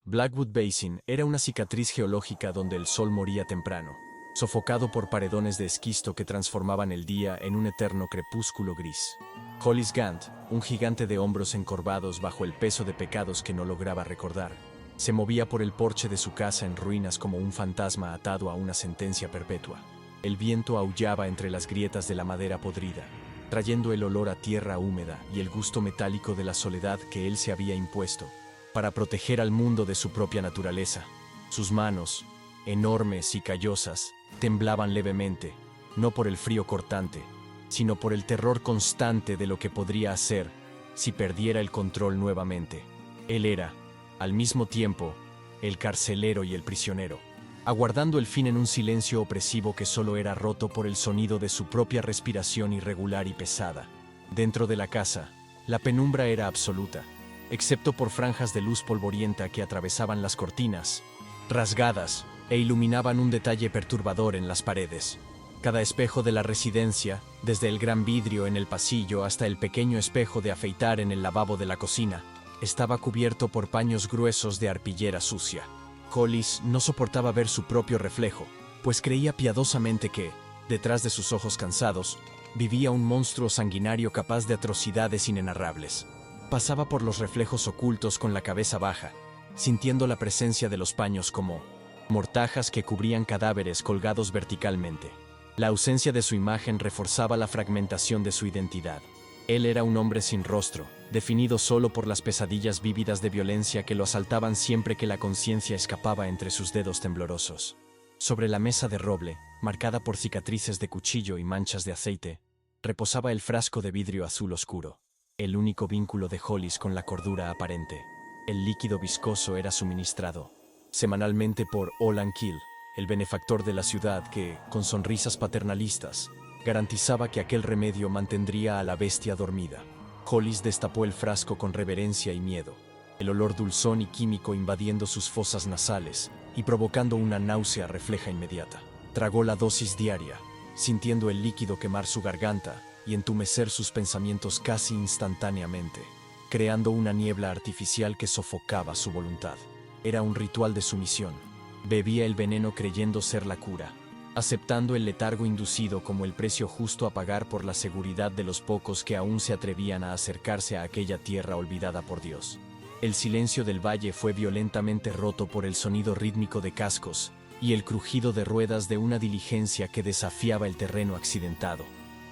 Blackwood Basin era una cicatriz geológica donde el sol moría temprano, sofocado por paredones de esquisto que transformaban el día en un eterno crepúsculo gris. Hollis Gant, un gigante de hombros encorvados bajo el peso de pecados que no lograba recordar, se movía por el porche de su casa en ruinas como un fantasma atado a una sentencia perpetua. El viento aullaba entre las grietas de la madera podrida, trayendo el olor a tierra húmeda y el gusto metálico de la soledad que él se había impuesto para proteger al mundo de su propia naturaleza. Sus manos, enormes y callosas, temblaban levemente, no por el frío cortante, sino por el terror constante de lo que podría hacer si perdiera el control nuevamente. Él era, al mismo tiempo, el carcelero y el prisionero, aguardando el fin en un silencio opresivo que solo era roto por el sonido de su propia respiración irregular y pesada. Dentro de la casa, la penumbra era absoluta, excepto por franjas de luz polvorienta que atravesaban las cortinas, rasgadas, e iluminaban un detalle perturbador en las paredes. Cada espejo de la residencia, desde el gran vidrio en el pasillo hasta el pequeño espejo de afeitar en el lavabo de la cocina, estaba cubierto por paños gruesos de arpillera sucia. Hollis no soportaba ver su propio reflejo, pues creía piadosamente que, detrás de sus ojos cansados, vivía un monstruo sanguinario capaz de atrocidades inenarrables. Pasaba por los reflejos ocultos con la cabeza baja, sintiendo la presencia de los paños como mortajas que cubrían cadáveres colgados verticalmente. La ausencia de su imagen reforzaba la fragmentación de su identidad. Él era un hombre sin rostro, definido solo por las pesadillas vívidas de violencia que lo asaltaban siempre que la conciencia escapaba entre sus dedos temblorosos. Sobre la mesa de roble, marcada por cicatrices de cuchillo y manchas de aceite, reposaba el frasco de vidrio azul oscuro, el único vínculo de Hollis con la cordura aparente. El líquido viscoso era suministrado semanalmente por Olan Kill, el benefactor de la ciudad que, con sonrisas paternalistas, garantizaba que aquel remedio mantendría a la bestia dormida. Hollis destapó el frasco con reverencia y miedo, el olor dulzón y químico invadiendo sus fosas nasales y provocando una náusea refleja inmediata. Tragó la dosis diaria, sintiendo el líquido quemar su garganta y entumecer sus pensamientos casi instantáneamente, creando una niebla artificial que sofocaba su voluntad. Era un ritual de sumisión. Bebía el veneno creyendo ser la cura, aceptando el letargo inducido como el precio justo a pagar por la seguridad de los pocos que aún se atrevían a acercarse a aquella tierra olvidada por Dios. El silencio del valle fue violentamente roto por el sonido rítmico de cascos y el crujido de ruedas de una diligencia que desafiaba el terreno accidentado.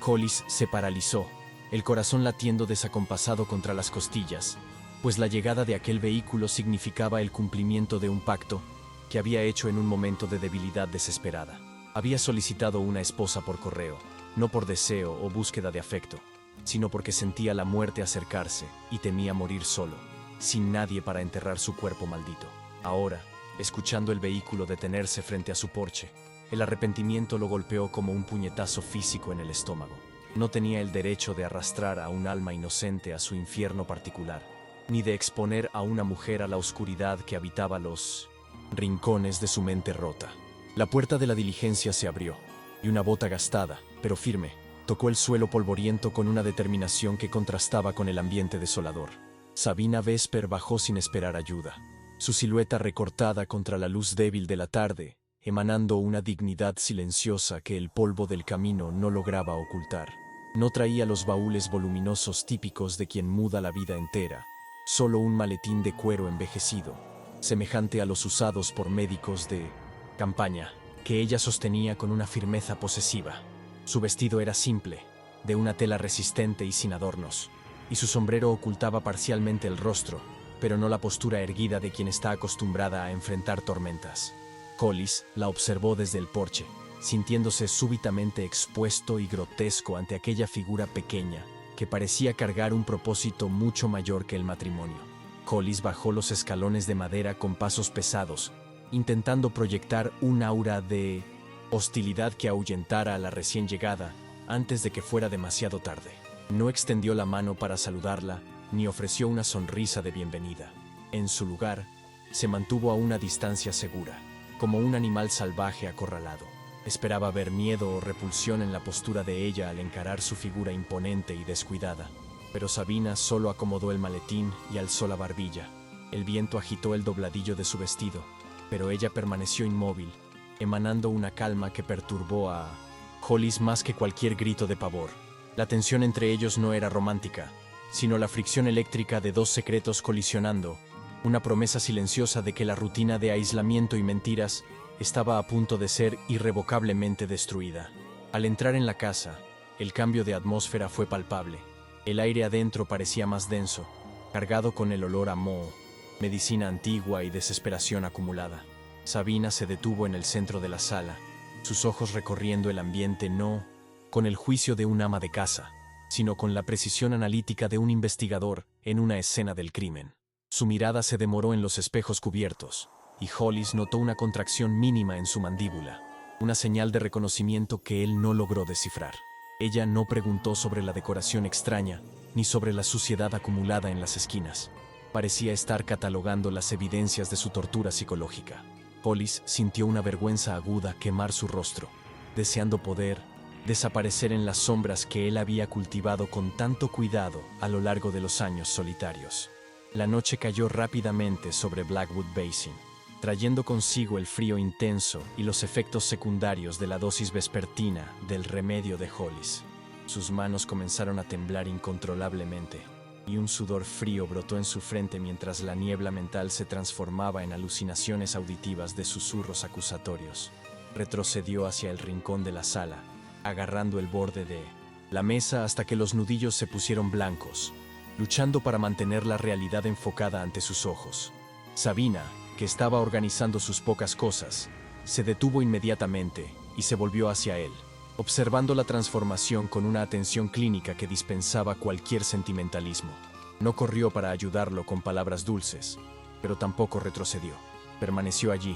Hollis se paralizó, el corazón latiendo desacompasado contra las costillas, pues la llegada de aquel vehículo significaba el cumplimiento de un pacto que había hecho en un momento de debilidad desesperada. Había solicitado una esposa por correo, no por deseo o búsqueda de afecto, sino porque sentía la muerte acercarse y temía morir solo, sin nadie para enterrar su cuerpo maldito. Ahora, escuchando el vehículo detenerse frente a su porche, el arrepentimiento lo golpeó como un puñetazo físico en el estómago. No tenía el derecho de arrastrar a un alma inocente a su infierno particular, ni de exponer a una mujer a la oscuridad que habitaba los rincones de su mente rota. La puerta de la diligencia se abrió, y una bota gastada, pero firme, tocó el suelo polvoriento con una determinación que contrastaba con el ambiente desolador. Sabina Vesper bajó sin esperar ayuda, su silueta recortada contra la luz débil de la tarde, emanando una dignidad silenciosa que el polvo del camino no lograba ocultar. No traía los baúles voluminosos típicos de quien muda la vida entera, solo un maletín de cuero envejecido, semejante a los usados por médicos de campaña, que ella sostenía con una firmeza posesiva. Su vestido era simple, de una tela resistente y sin adornos, y su sombrero ocultaba parcialmente el rostro, pero no la postura erguida de quien está acostumbrada a enfrentar tormentas. Hollis la observó desde el porche, sintiéndose súbitamente expuesto y grotesco ante aquella figura pequeña, que parecía cargar un propósito mucho mayor que el matrimonio. Hollis bajó los escalones de madera con pasos pesados, intentando proyectar un aura de hostilidad que ahuyentara a la recién llegada antes de que fuera demasiado tarde. No extendió la mano para saludarla, ni ofreció una sonrisa de bienvenida. En su lugar, se mantuvo a una distancia segura, como un animal salvaje acorralado. Esperaba ver miedo o repulsión en la postura de ella al encarar su figura imponente y descuidada, pero Sabina solo acomodó el maletín y alzó la barbilla, El viento agitó el dobladillo de su vestido, pero ella permaneció inmóvil, emanando una calma que perturbó a Hollis más que cualquier grito de pavor. La tensión entre ellos no era romántica, sino la fricción eléctrica de dos secretos colisionando, una promesa silenciosa de que la rutina de aislamiento y mentiras estaba a punto de ser irrevocablemente destruida. Al entrar en la casa, el cambio de atmósfera fue palpable. El aire adentro parecía más denso, cargado con el olor a moho, medicina antigua y desesperación acumulada. Sabina se detuvo en el centro de la sala, sus ojos recorriendo el ambiente no con el juicio de un ama de casa, sino con la precisión analítica de un investigador en una escena del crimen. Su mirada se demoró en los espejos cubiertos, y Hollis notó una contracción mínima en su mandíbula, una señal de reconocimiento que él no logró descifrar. Ella no preguntó sobre la decoración extraña, ni sobre la suciedad acumulada en las esquinas. Parecía estar catalogando las evidencias de su tortura psicológica. Hollis sintió una vergüenza aguda quemar su rostro, deseando poder desaparecer en las sombras que él había cultivado con tanto cuidado a lo largo de los años solitarios. La noche cayó rápidamente sobre Blackwood Basin, trayendo consigo el frío intenso y los efectos secundarios de la dosis vespertina del remedio de Hollis. Sus manos comenzaron a temblar incontrolablemente, y un sudor frío brotó en su frente mientras la niebla mental se transformaba en alucinaciones auditivas de susurros acusatorios. Retrocedió hacia el rincón de la sala, agarrando el borde de la mesa hasta que los nudillos se pusieron blancos, luchando para mantener la realidad enfocada ante sus ojos. Sabina, que estaba organizando sus pocas cosas, se detuvo inmediatamente y se volvió hacia él, observando la transformación con una atención clínica que dispensaba cualquier sentimentalismo. No corrió para ayudarlo con palabras dulces, pero tampoco retrocedió. Permaneció allí,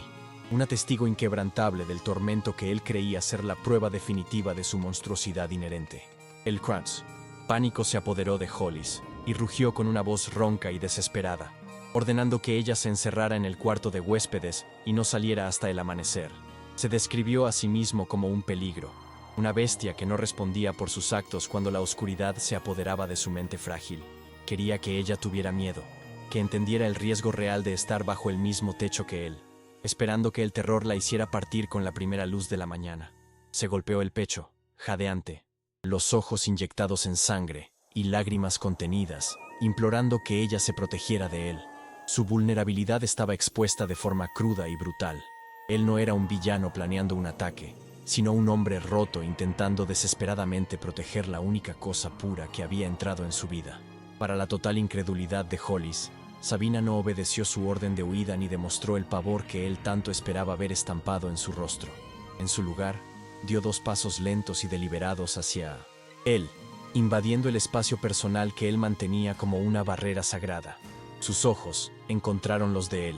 una testigo inquebrantable del tormento que él creía ser la prueba definitiva de su monstruosidad inherente. El crunch. Pánico se apoderó de Hollis y rugió con una voz ronca y desesperada, ordenando que ella se encerrara en el cuarto de huéspedes y no saliera hasta el amanecer. Se describió a sí mismo como un peligro, una bestia que no respondía por sus actos cuando la oscuridad se apoderaba de su mente frágil. Quería que ella tuviera miedo, que entendiera el riesgo real de estar bajo el mismo techo que él, esperando que el terror la hiciera partir con la primera luz de la mañana. Se golpeó el pecho, jadeante, los ojos inyectados en sangre y lágrimas contenidas, implorando que ella se protegiera de él. Su vulnerabilidad estaba expuesta de forma cruda y brutal. Él no era un villano planeando un ataque, sino un hombre roto intentando desesperadamente proteger la única cosa pura que había entrado en su vida. Para la total incredulidad de Hollis, Sabina no obedeció su orden de huida ni demostró el pavor que él tanto esperaba ver estampado en su rostro. En su lugar, dio 2 pasos lentos y deliberados hacia él, invadiendo el espacio personal que él mantenía como una barrera sagrada. Sus ojos encontraron los de él,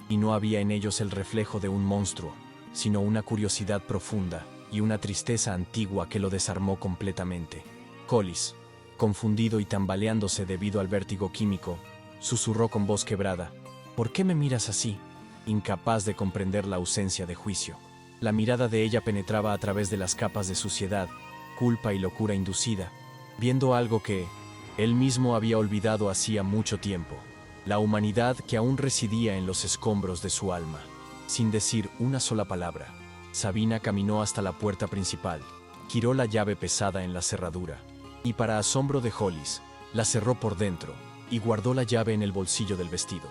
y no había en ellos el reflejo de un monstruo, sino una curiosidad profunda y una tristeza antigua que lo desarmó completamente. Hollis, confundido y tambaleándose debido al vértigo químico, susurró con voz quebrada: «¿Por qué me miras así?», incapaz de comprender la ausencia de juicio. La mirada de ella penetraba a través de las capas de suciedad, culpa y locura inducida, viendo algo que él mismo había olvidado hacía mucho tiempo, la humanidad que aún residía en los escombros de su alma. Sin decir una sola palabra, Sabina caminó hasta la puerta principal, giró la llave pesada en la cerradura, y para asombro de Hollis, la cerró por dentro y guardó la llave en el bolsillo del vestido.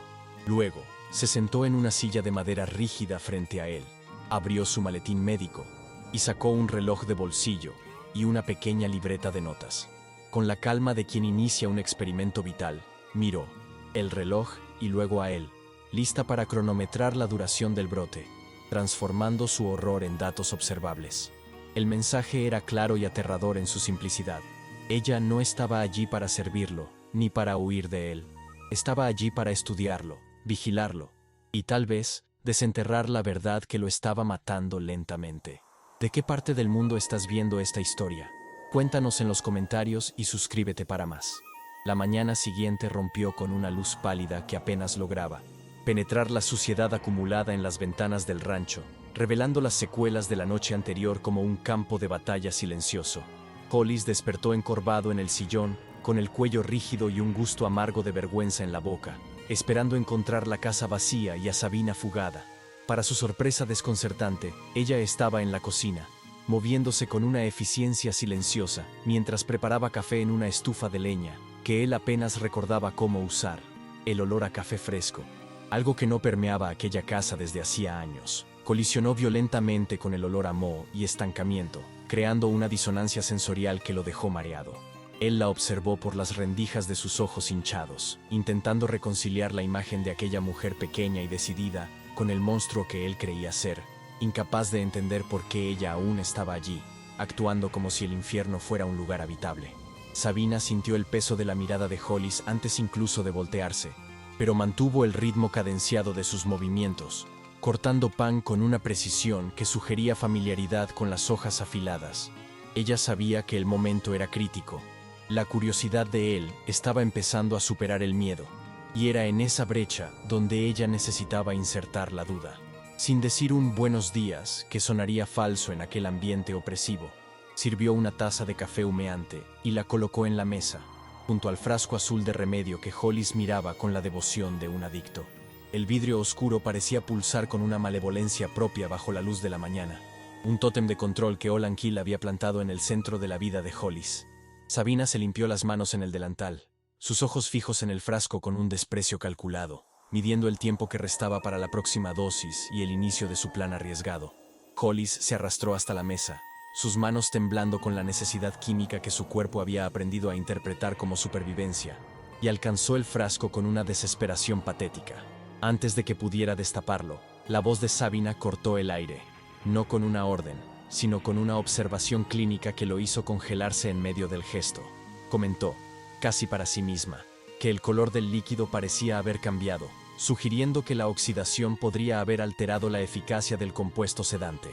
Luego, se sentó en una silla de madera rígida frente a él, abrió su maletín médico y sacó un reloj de bolsillo y una pequeña libreta de notas. Con la calma de quien inicia un experimento vital, miró el reloj y luego a él, lista para cronometrar la duración del brote, transformando su horror en datos observables. El mensaje era claro y aterrador en su simplicidad. Ella no estaba allí para servirlo, ni para huir de él. Estaba allí para estudiarlo, vigilarlo, y tal vez desenterrar la verdad que lo estaba matando lentamente. ¿De qué parte del mundo estás viendo esta historia? Cuéntanos en los comentarios y suscríbete para más. La mañana siguiente rompió con una luz pálida que apenas lograba penetrar la suciedad acumulada en las ventanas del rancho, revelando las secuelas de la noche anterior como un campo de batalla silencioso. Hollis despertó encorvado en el sillón, con el cuello rígido y un gusto amargo de vergüenza en la boca. esperando encontrar la casa vacía y a Sabina fugada. Para su sorpresa desconcertante, ella estaba en la cocina, moviéndose con una eficiencia silenciosa, mientras preparaba café en una estufa de leña, que él apenas recordaba cómo usar. El olor a café fresco, algo que no permeaba aquella casa desde hacía años, colisionó violentamente con el olor a moho y estancamiento, creando una disonancia sensorial que lo dejó mareado. Él la observó por las rendijas de sus ojos hinchados, intentando reconciliar la imagen de aquella mujer pequeña y decidida con el monstruo que él creía ser, incapaz de entender por qué ella aún estaba allí, actuando como si el infierno fuera un lugar habitable. Sabina sintió el peso de la mirada de Hollis antes incluso de voltearse, pero mantuvo el ritmo cadenciado de sus movimientos, cortando pan con una precisión que sugería familiaridad con las hojas afiladas. Ella sabía que el momento era crítico. La curiosidad de él estaba empezando a superar el miedo, y era en esa brecha donde ella necesitaba insertar la duda. Sin decir un buenos días, que sonaría falso en aquel ambiente opresivo, sirvió una taza de café humeante y la colocó en la mesa, junto al frasco azul de remedio que Hollis miraba con la devoción de un adicto. El vidrio oscuro parecía pulsar con una malevolencia propia bajo la luz de la mañana, un tótem de control que Olan Keel había plantado en el centro de la vida de Hollis. Sabina se limpió las manos en el delantal, sus ojos fijos en el frasco con un desprecio calculado, midiendo el tiempo que restaba para la próxima dosis y el inicio de su plan arriesgado. Hollis se arrastró hasta la mesa, sus manos temblando con la necesidad química que su cuerpo había aprendido a interpretar como supervivencia, y alcanzó el frasco con una desesperación patética. Antes de que pudiera destaparlo, la voz de Sabina cortó el aire, no con una orden, sino con una observación clínica que lo hizo congelarse en medio del gesto. Comentó, casi para sí misma, que el color del líquido parecía haber cambiado, sugiriendo que la oxidación podría haber alterado la eficacia del compuesto sedante.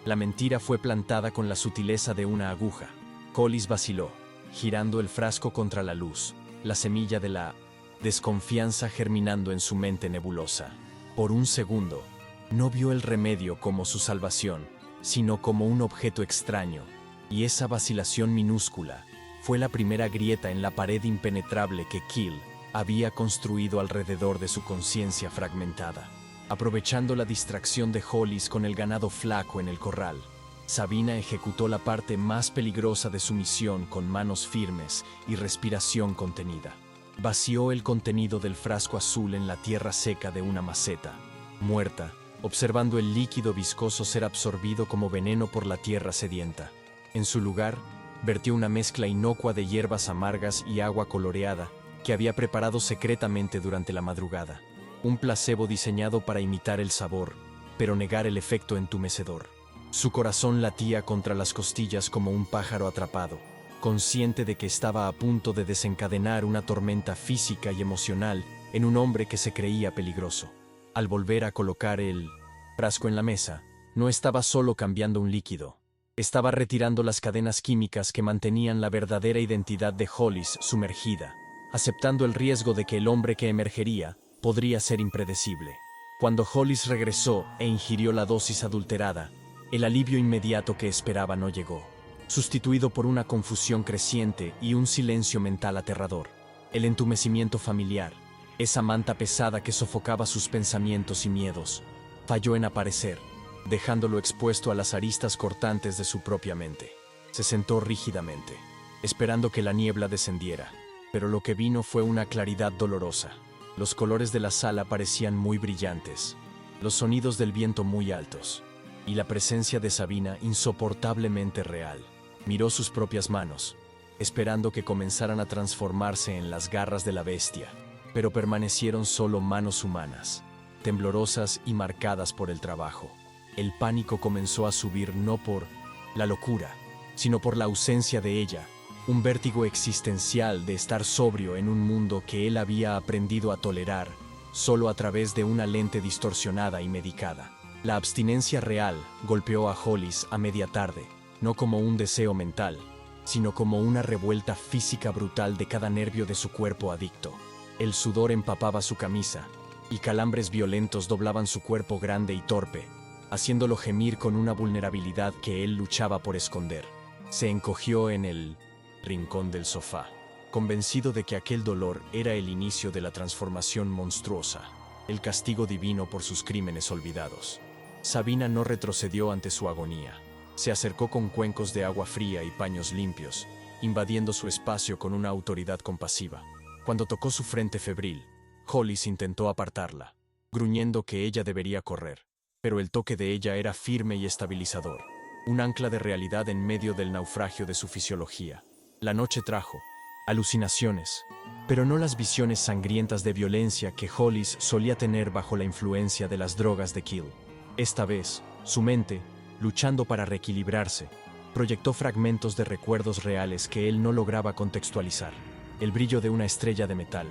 La mentira fue plantada con la sutileza de una aguja. Hollis vaciló, girando el frasco contra la luz, la semilla de la desconfianza germinando en su mente nebulosa. Por un segundo, no vio el remedio como su salvación, sino como un objeto extraño, y esa vacilación minúscula fue la primera grieta en la pared impenetrable que Keel había construido alrededor de su conciencia fragmentada. Aprovechando la distracción de Hollis con el ganado flaco en el corral, Sabina ejecutó la parte más peligrosa de su misión con manos firmes y respiración contenida. Vació el contenido del frasco azul en la tierra seca de una maceta, muerta, observando el líquido viscoso ser absorbido como veneno por la tierra sedienta. En su lugar, vertió una mezcla inocua de hierbas amargas y agua coloreada que había preparado secretamente durante la madrugada. Un placebo diseñado para imitar el sabor, pero negar el efecto entumecedor. Su corazón latía contra las costillas como un pájaro atrapado, consciente de que estaba a punto de desencadenar una tormenta física y emocional en un hombre que se creía peligroso. Al volver a colocar el frasco en la mesa, no estaba solo cambiando un líquido. Estaba retirando las cadenas químicas que mantenían la verdadera identidad de Hollis sumergida, aceptando el riesgo de que el hombre que emergería podría ser impredecible. Cuando Hollis regresó e ingirió la dosis adulterada, el alivio inmediato que esperaba no llegó, sustituido por una confusión creciente y un silencio mental aterrador. El entumecimiento familiar, esa manta pesada que sofocaba sus pensamientos y miedos, falló en aparecer, dejándolo expuesto a las aristas cortantes de su propia mente. Se sentó rígidamente, esperando que la niebla descendiera, pero lo que vino fue una claridad dolorosa. Los colores de la sala parecían muy brillantes, los sonidos del viento muy altos, y la presencia de Sabina insoportablemente real. Miró sus propias manos, esperando que comenzaran a transformarse en las garras de la bestia, pero permanecieron solo manos humanas, temblorosas y marcadas por el trabajo. El pánico comenzó a subir no por la locura, sino por la ausencia de ella, un vértigo existencial de estar sobrio en un mundo que él había aprendido a tolerar solo a través de una lente distorsionada y medicada. La abstinencia real golpeó a Hollis a media tarde, no como un deseo mental, sino como una revuelta física brutal de cada nervio de su cuerpo adicto. El sudor empapaba su camisa, y calambres violentos doblaban su cuerpo grande y torpe, haciéndolo gemir con una vulnerabilidad que él luchaba por esconder. Se encogió en el rincón del sofá, convencido de que aquel dolor era el inicio de la transformación monstruosa, el castigo divino por sus crímenes olvidados. Sabina no retrocedió ante su agonía. Se acercó con cuencos de agua fría y paños limpios, invadiendo su espacio con una autoridad compasiva. Cuando tocó su frente febril, Hollis intentó apartarla, gruñendo que ella debería correr, pero el toque de ella era firme y estabilizador, un ancla de realidad en medio del naufragio de su fisiología. La noche trajo alucinaciones, pero no las visiones sangrientas de violencia que Hollis solía tener bajo la influencia de las drogas de Kill. Esta vez, su mente, luchando para reequilibrarse, proyectó fragmentos de recuerdos reales que él no lograba contextualizar. El brillo de una estrella de metal,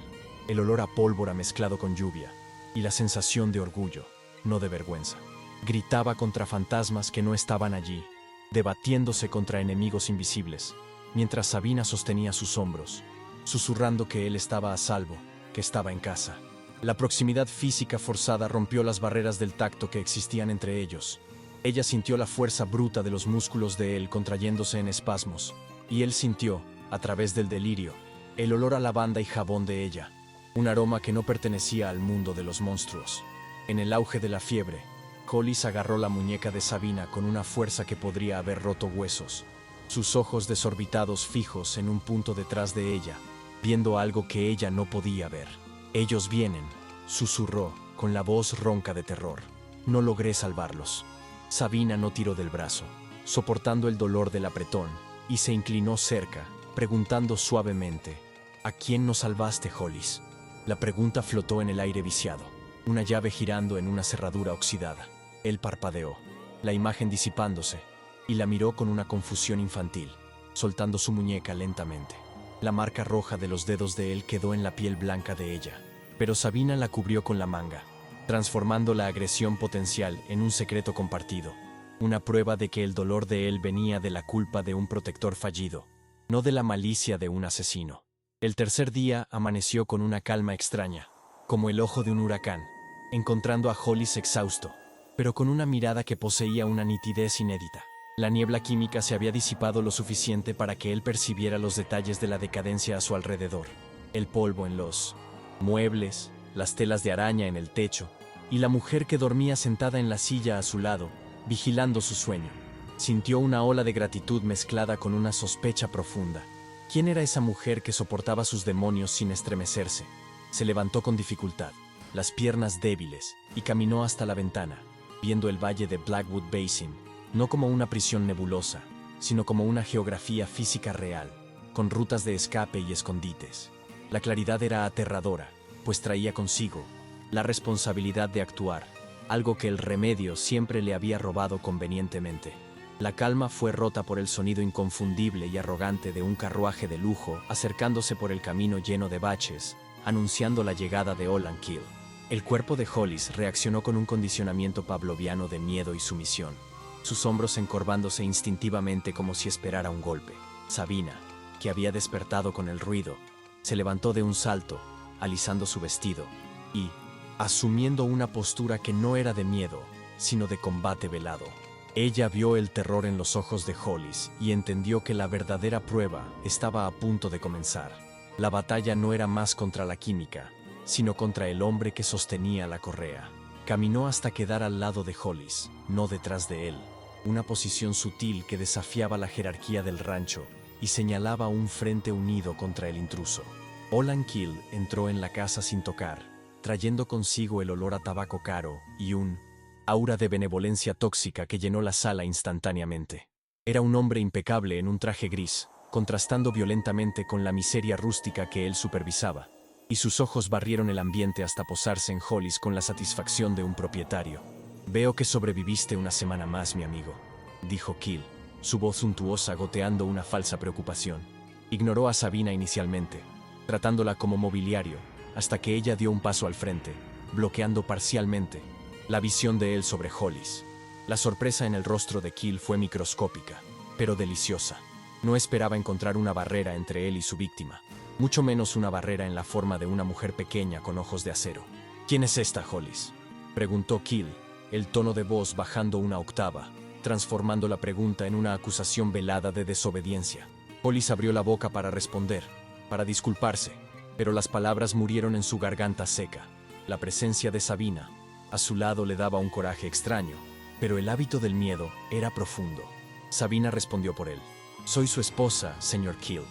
el olor a pólvora mezclado con lluvia, y la sensación de orgullo, no de vergüenza. Gritaba contra fantasmas que no estaban allí, debatiéndose contra enemigos invisibles, mientras Sabina sostenía sus hombros, susurrando que él estaba a salvo, que estaba en casa. La proximidad física forzada rompió las barreras del tacto que existían entre ellos. Ella sintió la fuerza bruta de los músculos de él contrayéndose en espasmos, y él sintió, a través del delirio, el olor a lavanda y jabón de ella, un aroma que no pertenecía al mundo de los monstruos. En el auge de la fiebre, Hollis agarró la muñeca de Sabina con una fuerza que podría haber roto huesos, sus ojos desorbitados fijos en un punto detrás de ella, viendo algo que ella no podía ver. «Ellos vienen», susurró, con la voz ronca de terror. «No logré salvarlos». Sabina no tiró del brazo, soportando el dolor del apretón, y se inclinó cerca, preguntando suavemente: «¿A quién nos salvaste, Hollis?». La pregunta flotó en el aire viciado, una llave girando en una cerradura oxidada. Él parpadeó, la imagen disipándose, y la miró con una confusión infantil, soltando su muñeca lentamente. La marca roja de los dedos de él quedó en la piel blanca de ella, pero Sabina la cubrió con la manga, transformando la agresión potencial en un secreto compartido, una prueba de que el dolor de él venía de la culpa de un protector fallido, no de la malicia de un asesino. El tercer día amaneció con una calma extraña, como el ojo de un huracán, encontrando a Hollis exhausto, pero con una mirada que poseía una nitidez inédita. La niebla química se había disipado lo suficiente para que él percibiera los detalles de la decadencia a su alrededor. El polvo en los muebles, las telas de araña en el techo, y la mujer que dormía sentada en la silla a su lado, vigilando su sueño. Sintió una ola de gratitud mezclada con una sospecha profunda. ¿Quién era esa mujer que soportaba sus demonios sin estremecerse? Se levantó con dificultad, las piernas débiles, y caminó hasta la ventana, viendo el valle de Blackwood Basin, no como una prisión nebulosa, sino como una geografía física real, con rutas de escape y escondites. La claridad era aterradora, pues traía consigo la responsabilidad de actuar, algo que el remedio siempre le había robado convenientemente. La calma fue rota por el sonido inconfundible y arrogante de un carruaje de lujo acercándose por el camino lleno de baches, anunciando la llegada de Olan Kill. El cuerpo de Hollis reaccionó con un condicionamiento pavloviano de miedo y sumisión, sus hombros encorvándose instintivamente como si esperara un golpe. Sabina, que había despertado con el ruido, se levantó de un salto, alisando su vestido, y, asumiendo una postura que no era de miedo, sino de combate velado. Ella vio el terror en los ojos de Hollis y entendió que la verdadera prueba estaba a punto de comenzar. La batalla no era más contra la química, sino contra el hombre que sostenía la correa. Caminó hasta quedar al lado de Hollis, no detrás de él, una posición sutil que desafiaba la jerarquía del rancho y señalaba un frente unido contra el intruso. Olan Kill entró en la casa sin tocar, trayendo consigo el olor a tabaco caro y un aura de benevolencia tóxica que llenó la sala instantáneamente. Era un hombre impecable en un traje gris, contrastando violentamente con la miseria rústica que él supervisaba, y sus ojos barrieron el ambiente hasta posarse en Hollis con la satisfacción de un propietario. «Veo que sobreviviste una semana más, mi amigo», dijo Kill, su voz suntuosa goteando una falsa preocupación. Ignoró a Sabina inicialmente, tratándola como mobiliario, hasta que ella dio un paso al frente, bloqueando parcialmente la visión de él sobre Hollis. La sorpresa en el rostro de Kill fue microscópica, pero deliciosa. No esperaba encontrar una barrera entre él y su víctima, mucho menos una barrera en la forma de una mujer pequeña con ojos de acero. «¿Quién es esta, Hollis?», preguntó Kill, el tono de voz bajando una octava, transformando la pregunta en una acusación velada de desobediencia. Hollis abrió la boca para responder, para disculparse, pero las palabras murieron en su garganta seca. La presencia de Sabina a su lado le daba un coraje extraño, pero el hábito del miedo era profundo. Sabina respondió por él. Soy su esposa, señor Kill,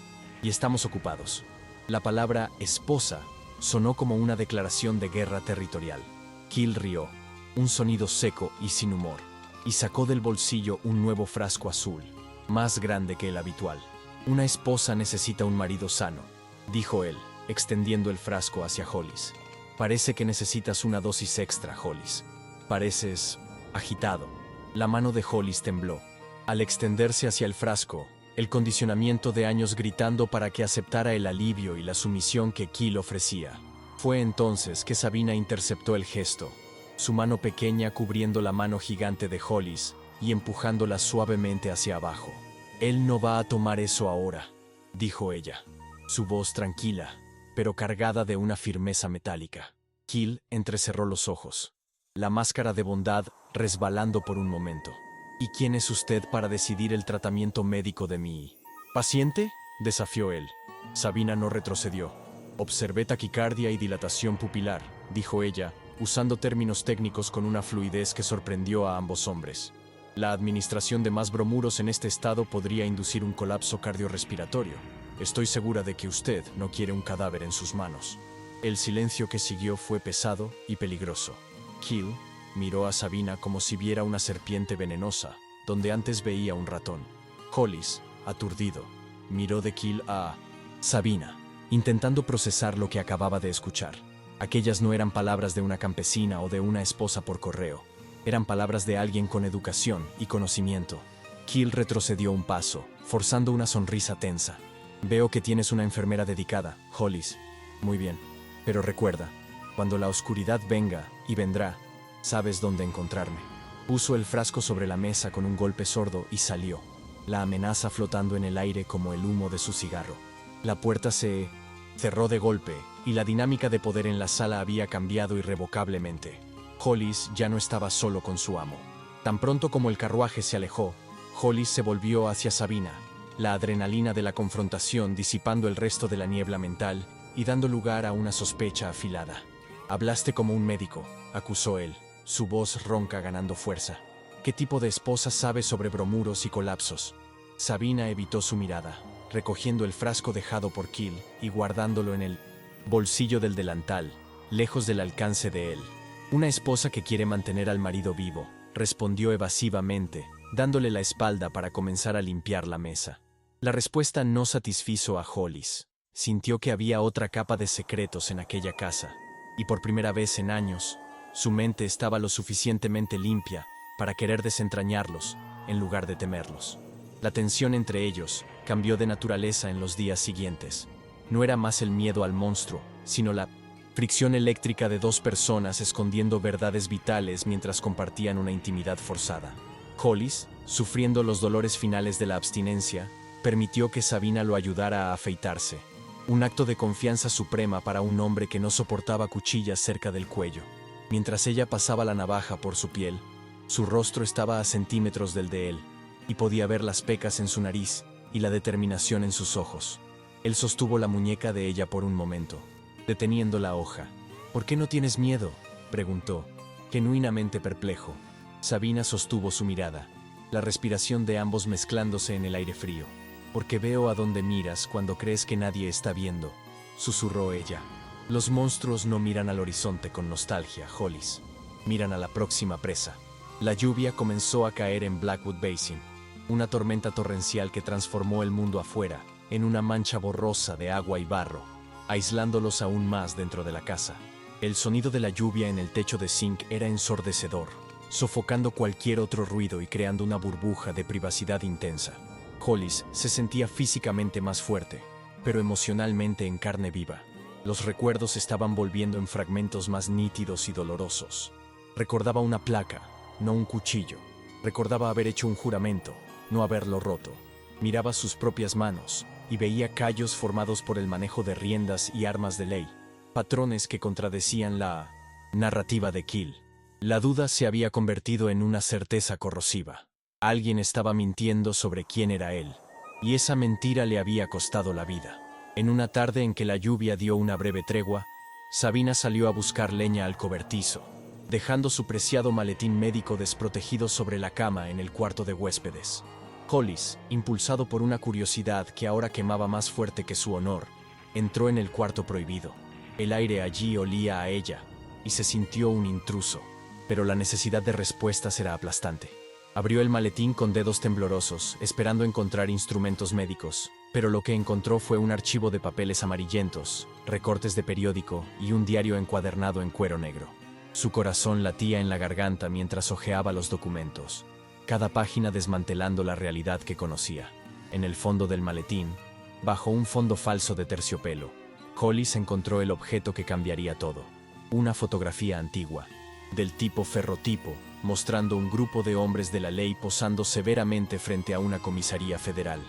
y estamos ocupados. La palabra esposa sonó como una declaración de guerra territorial. Kill rió, un sonido seco y sin humor, y sacó del bolsillo un nuevo frasco azul, más grande que el habitual. Una esposa necesita un marido sano, dijo él, extendiendo el frasco hacia Hollis. Parece que necesitas una dosis extra, Hollis. Pareces agitado. La mano de Hollis tembló. Al extenderse hacia el frasco, el condicionamiento de años gritando para que aceptara el alivio y la sumisión que Kill ofrecía. Fue entonces que Sabina interceptó el gesto, su mano pequeña cubriendo la mano gigante de Hollis y empujándola suavemente hacia abajo. Él no va a tomar eso ahora, dijo ella, su voz tranquila, pero cargada de una firmeza metálica. Kill entrecerró los ojos, la máscara de bondad resbalando por un momento. ¿Y quién es usted para decidir el tratamiento médico de mi paciente?, desafió él. Sabina no retrocedió. Observé taquicardia y dilatación pupilar, dijo ella, usando términos técnicos con una fluidez que sorprendió a ambos hombres. La administración de más bromuros en este estado podría inducir un colapso cardiorrespiratorio. Estoy segura de que usted no quiere un cadáver en sus manos. El silencio que siguió fue pesado y peligroso. Kill miró a Sabina como si viera una serpiente venenosa, donde antes veía un ratón. Hollis, aturdido, miró de Kill a Sabina, intentando procesar lo que acababa de escuchar. Aquellas no eran palabras de una campesina o de una esposa por correo. Eran palabras de alguien con educación y conocimiento. Kill retrocedió un paso, forzando una sonrisa tensa. Veo que tienes una enfermera dedicada, Hollis. Muy bien. Pero recuerda, cuando la oscuridad venga, y vendrá, sabes dónde encontrarme. Puso el frasco sobre la mesa con un golpe sordo y salió, la amenaza flotando en el aire como el humo de su cigarro. La puerta se cerró de golpe, y la dinámica de poder en la sala había cambiado irrevocablemente. Hollis ya no estaba solo con su amo. Tan pronto como el carruaje se alejó, Hollis se volvió hacia Sabina, la adrenalina de la confrontación disipando el resto de la niebla mental y dando lugar a una sospecha afilada. Hablaste como un médico, acusó él, su voz ronca ganando fuerza. ¿Qué tipo de esposa sabe sobre bromuros y colapsos? Sabina evitó su mirada, recogiendo el frasco dejado por Kill y guardándolo en el bolsillo del delantal, lejos del alcance de él. Una esposa que quiere mantener al marido vivo, respondió evasivamente, dándole la espalda para comenzar a limpiar la mesa. La respuesta no satisfizo a Hollis. Sintió que había otra capa de secretos en aquella casa, y por primera vez en años, su mente estaba lo suficientemente limpia para querer desentrañarlos, en lugar de temerlos. La tensión entre ellos cambió de naturaleza en los días siguientes. No era más el miedo al monstruo, sino la fricción eléctrica de dos personas escondiendo verdades vitales mientras compartían una intimidad forzada. Hollis, sufriendo los dolores finales de la abstinencia, permitió que Sabina lo ayudara a afeitarse. Un acto de confianza suprema para un hombre que no soportaba cuchillas cerca del cuello. Mientras ella pasaba la navaja por su piel, su rostro estaba a centímetros del de él, y podía ver las pecas en su nariz y la determinación en sus ojos. Él sostuvo la muñeca de ella por un momento, deteniendo la hoja. ¿Por qué no tienes miedo?, preguntó, genuinamente perplejo. Sabina sostuvo su mirada, la respiración de ambos mezclándose en el aire frío. Porque veo a dónde miras cuando crees que nadie está viendo, susurró ella. Los monstruos no miran al horizonte con nostalgia, Hollis. Miran a la próxima presa. La lluvia comenzó a caer en Blackwood Basin, una tormenta torrencial que transformó el mundo afuera en una mancha borrosa de agua y barro, aislándolos aún más dentro de la casa. El sonido de la lluvia en el techo de zinc era ensordecedor, sofocando cualquier otro ruido y creando una burbuja de privacidad intensa. Hollis se sentía físicamente más fuerte, pero emocionalmente en carne viva. Los recuerdos estaban volviendo en fragmentos más nítidos y dolorosos. Recordaba una placa, no un cuchillo. Recordaba haber hecho un juramento, no haberlo roto. Miraba sus propias manos y veía callos formados por el manejo de riendas y armas de ley, patrones que contradecían la narrativa de Kill. La duda se había convertido en una certeza corrosiva. Alguien estaba mintiendo sobre quién era él, y esa mentira le había costado la vida. En una tarde en que la lluvia dio una breve tregua, Sabina salió a buscar leña al cobertizo, dejando su preciado maletín médico desprotegido sobre la cama en el cuarto de huéspedes. Hollis, impulsado por una curiosidad que ahora quemaba más fuerte que su honor, entró en el cuarto prohibido. El aire allí olía a ella, y se sintió un intruso, pero la necesidad de respuestas era aplastante. Abrió el maletín con dedos temblorosos, esperando encontrar instrumentos médicos, pero lo que encontró fue un archivo de papeles amarillentos, recortes de periódico y un diario encuadernado en cuero negro. Su corazón latía en la garganta mientras hojeaba los documentos, cada página desmantelando la realidad que conocía. En el fondo del maletín, bajo un fondo falso de terciopelo, Hollis encontró el objeto que cambiaría todo: una fotografía antigua, del tipo ferrotipo, mostrando un grupo de hombres de la ley posando severamente frente a una comisaría federal.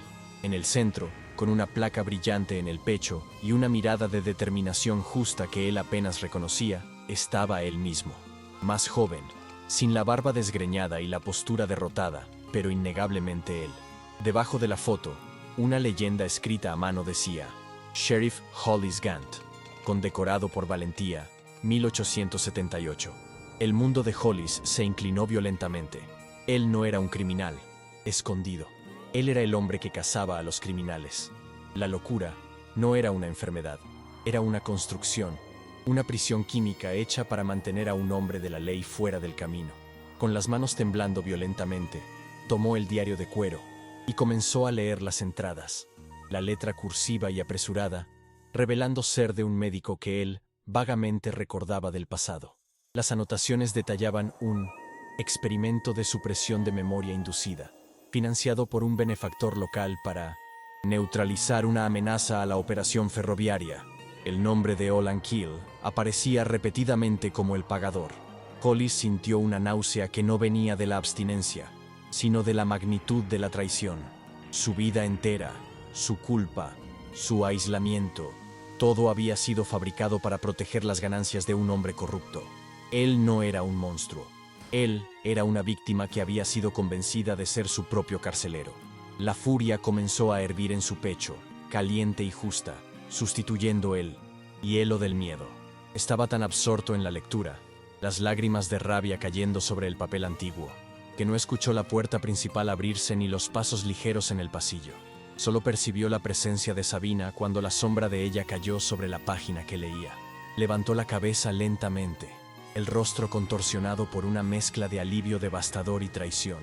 En el centro, con una placa brillante en el pecho y una mirada de determinación justa que él apenas reconocía, estaba él mismo. Más joven, sin la barba desgreñada y la postura derrotada, pero innegablemente él. Debajo de la foto, una leyenda escrita a mano decía: Sheriff Hollis Gant, condecorado por valentía, 1878. El mundo de Hollis se inclinó violentamente. Él no era un criminal, escondido. Él era el hombre que cazaba a los criminales. La locura no era una enfermedad, era una construcción, una prisión química hecha para mantener a un hombre de la ley fuera del camino. Con las manos temblando violentamente, tomó el diario de cuero y comenzó a leer las entradas, la letra cursiva y apresurada, revelando ser de un médico que él vagamente recordaba del pasado. Las anotaciones detallaban un experimento de supresión de memoria inducida, financiado por un benefactor local para neutralizar una amenaza a la operación ferroviaria. El nombre de Olan Keel aparecía repetidamente como el pagador. Hollis sintió una náusea que no venía de la abstinencia, sino de la magnitud de la traición. Su vida entera, su culpa, su aislamiento, todo había sido fabricado para proteger las ganancias de un hombre corrupto. Él no era un monstruo. Él era una víctima que había sido convencida de ser su propio carcelero. La furia comenzó a hervir en su pecho, caliente y justa, sustituyendo el hielo del miedo. Estaba tan absorto en la lectura, las lágrimas de rabia cayendo sobre el papel antiguo, que no escuchó la puerta principal abrirse ni los pasos ligeros en el pasillo. Solo percibió la presencia de Sabina cuando la sombra de ella cayó sobre la página que leía. Levantó la cabeza lentamente, el rostro contorsionado por una mezcla de alivio devastador y traición.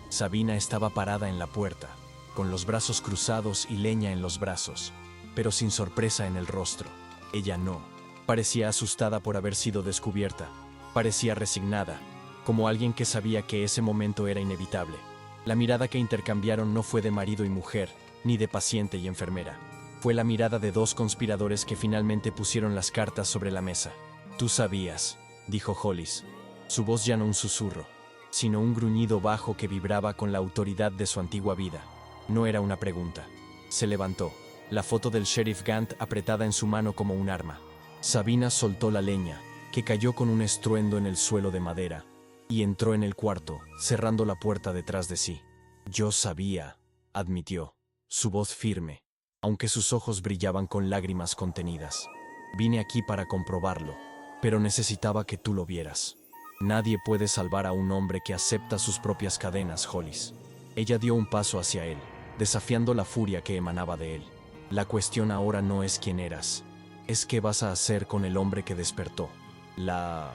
Sabina estaba parada en la puerta, con los brazos cruzados y leña en los brazos, pero sin sorpresa en el rostro. Ella no. Parecía asustada por haber sido descubierta. Parecía resignada, como alguien que sabía que ese momento era inevitable. La mirada que intercambiaron no fue de marido y mujer, ni de paciente y enfermera. Fue la mirada de dos conspiradores que finalmente pusieron las cartas sobre la mesa. «Tú sabías», dijo Hollis. Su voz ya no un susurro, sino un gruñido bajo que vibraba con la autoridad de su antigua vida. No era una pregunta. Se levantó, la foto del Sheriff Gant apretada en su mano como un arma. Sabina soltó la leña, que cayó con un estruendo en el suelo de madera, y entró en el cuarto, cerrando la puerta detrás de sí. «Yo sabía», admitió, su voz firme, aunque sus ojos brillaban con lágrimas contenidas. «Vine aquí para comprobarlo, pero necesitaba que tú lo vieras. Nadie puede salvar a un hombre que acepta sus propias cadenas, Hollis». Ella dio un paso hacia él, desafiando la furia que emanaba de él. «La cuestión ahora no es quién eras, es qué vas a hacer con el hombre que despertó». La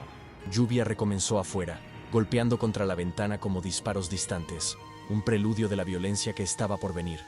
lluvia recomenzó afuera, golpeando contra la ventana como disparos distantes, un preludio de la violencia que estaba por venir.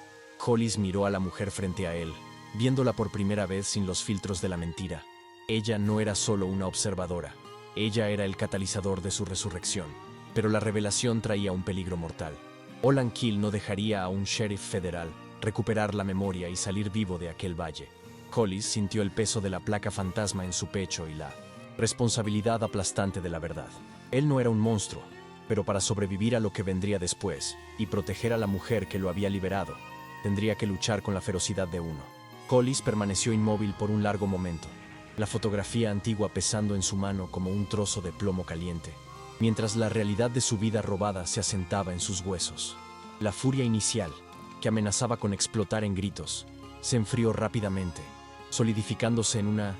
Hollis miró a la mujer frente a él, viéndola por primera vez sin los filtros de la mentira. Ella no era solo una observadora, ella era el catalizador de su resurrección. Pero la revelación traía un peligro mortal. Olan Keel no dejaría a un sheriff federal recuperar la memoria y salir vivo de aquel valle. Hollis sintió el peso de la placa fantasma en su pecho y la responsabilidad aplastante de la verdad. Él no era un monstruo, pero para sobrevivir a lo que vendría después y proteger a la mujer que lo había liberado, tendría que luchar con la ferocidad de uno. Hollis permaneció inmóvil por un largo momento, la fotografía antigua pesando en su mano como un trozo de plomo caliente, mientras la realidad de su vida robada se asentaba en sus huesos. La furia inicial, que amenazaba con explotar en gritos, se enfrió rápidamente, solidificándose en una